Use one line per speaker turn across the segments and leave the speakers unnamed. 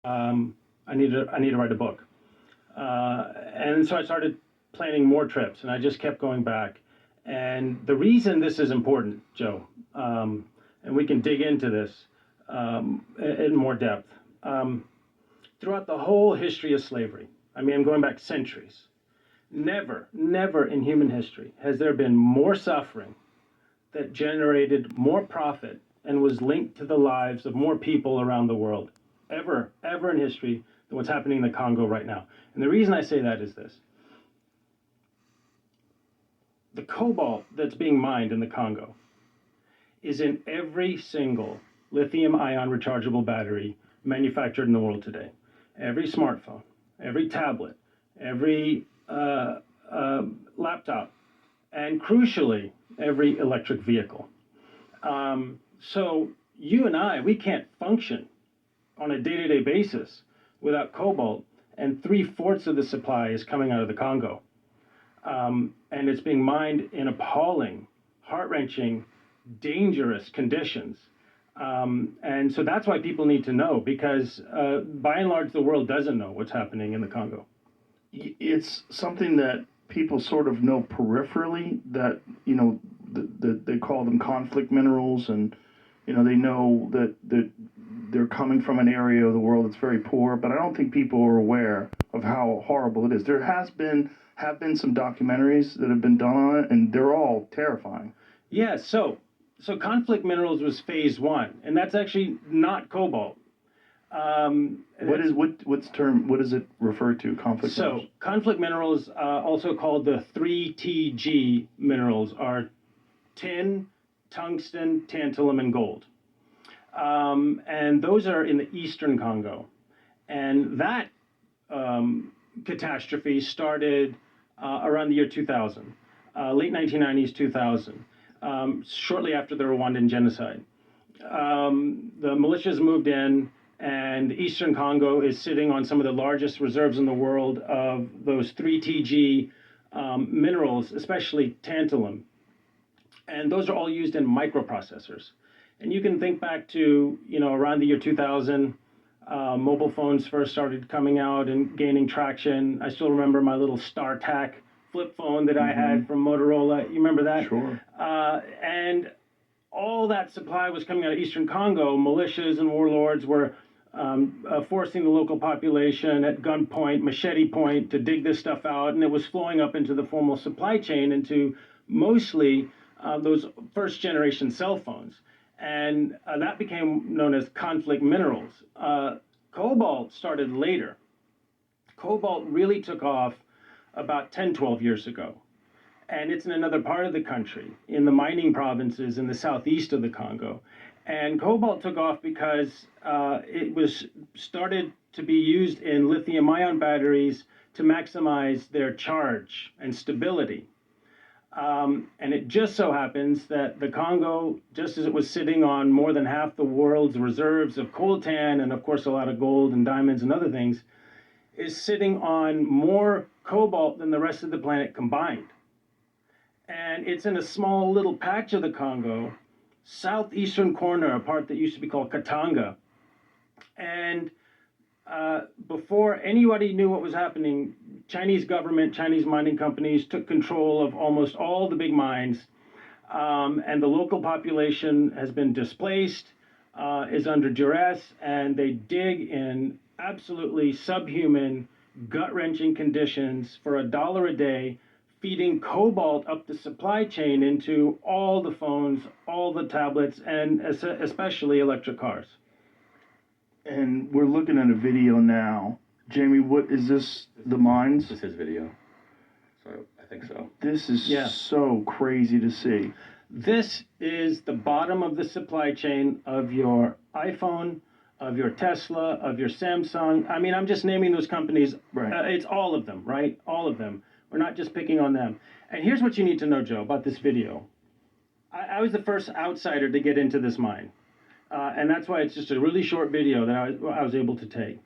I need to write a book. And so I started planning more trips, and I just kept going back. And the reason this is important, Joe, and we can dig into this in more depth. Throughout the whole history of slavery, I mean, I'm going back centuries, never in human history has there been more suffering that generated more profit and was linked to the lives of more people around the world, ever in history, than what's happening in the Congo right now. And the reason I say that is this. The cobalt that's being mined in the Congo is in every single lithium-ion rechargeable battery manufactured in the world today. Every smartphone, every tablet, every laptop, and crucially, every electric vehicle. So you and I, we can't function on a day-to-day basis without cobalt, and 3/4 of the supply is coming out of the Congo. And it's being mined in appalling, heart-wrenching, dangerous conditions. And so that's why people need to know, because by and large, the world doesn't know what's happening in the Congo.
It's something that people sort of know peripherally, that, they call them conflict minerals, and, they know that they're coming from an area of the world that's very poor, but I don't think people are aware of how horrible it is. There have been some documentaries that have been done on it, and they're all terrifying.
Yeah, so conflict minerals was phase one, and that's actually not cobalt.
What does it refer to? Conflict minerals?
So conflict minerals, also called the 3TG minerals, are tin, tungsten, tantalum, and gold. And those are in the eastern Congo. And that catastrophe started around the year 2000, late 1990s, 2000, shortly after the Rwandan genocide. The militias moved in, and Eastern Congo is sitting on some of the largest reserves in the world of those 3TG minerals, especially tantalum. And those are all used in microprocessors. And you can think back to, around the year 2000, mobile phones first started coming out and gaining traction. I still remember my little StarTAC flip phone that I had from Motorola. You remember that?
Sure.
And all that supply was coming out of Eastern Congo. Militias and warlords were forcing the local population at gunpoint, machete point, to dig this stuff out, and it was flowing up into the formal supply chain, into mostly those first generation cell phones. And that became known as conflict minerals. Cobalt started later. Cobalt really took off about 10, 12 years ago. And it's in another part of the country, in the mining provinces in the southeast of the Congo. And cobalt took off because it was started to be used in lithium-ion batteries to maximize their charge and stability. And it just so happens that the Congo, just as it was sitting on more than half the world's reserves of coltan, and of course a lot of gold and diamonds and other things, is sitting on more cobalt than the rest of the planet combined. And it's in a small little patch of the Congo, southeastern corner, a part that used to be called Katanga. And before anybody knew what was happening, Chinese government, Chinese mining companies took control of almost all the big mines, and the local population has been displaced, is under duress, and they dig in absolutely subhuman, gut-wrenching conditions for $1 a day, feeding cobalt up the supply chain into all the phones, all the tablets, and especially electric cars.
And we're looking at a video now. Jamie, what is this? The mines?
This is his video. So I think so.
This is so crazy to see.
This is the bottom of the supply chain of your iPhone, of your Tesla, of your Samsung. I mean, I'm just naming those companies.
Right.
It's all of them, right? All of them. We're not just picking on them. And here's what you need to know, Joe, about this video. I was the first outsider to get into this mine. And that's why it's just a really short video that I was able to take.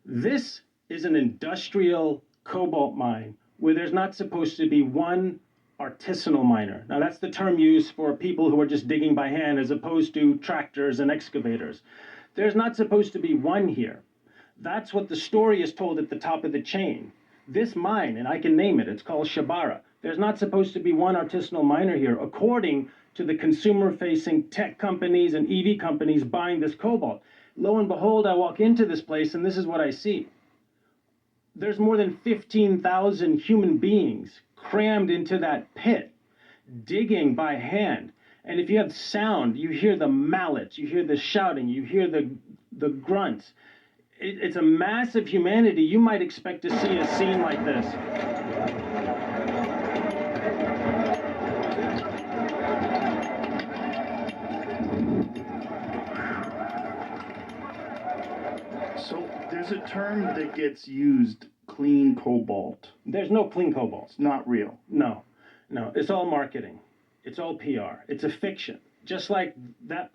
This is an industrial cobalt mine where there's not supposed to be one artisanal miner. Now, that's the term used for people who are just digging by hand as opposed to tractors and excavators. There's not supposed to be one here. That's what the story is told at the top of the chain. This mine, and I can name it, it's called Shabara. There's not supposed to be one artisanal miner here, according to the consumer-facing tech companies and EV companies buying this cobalt. Lo and behold, I walk into this place, and this is what I see. There's more than 15,000 human beings crammed into that pit, digging by hand. And if you have sound, you hear the mallets, you hear the shouting, you hear the grunts. It's a massive humanity. You might expect to see a scene like this.
So there's a term that gets used, clean cobalt.
There's no clean cobalt.
It's not real.
No, it's all marketing. It's all PR. It's a fiction. Just like that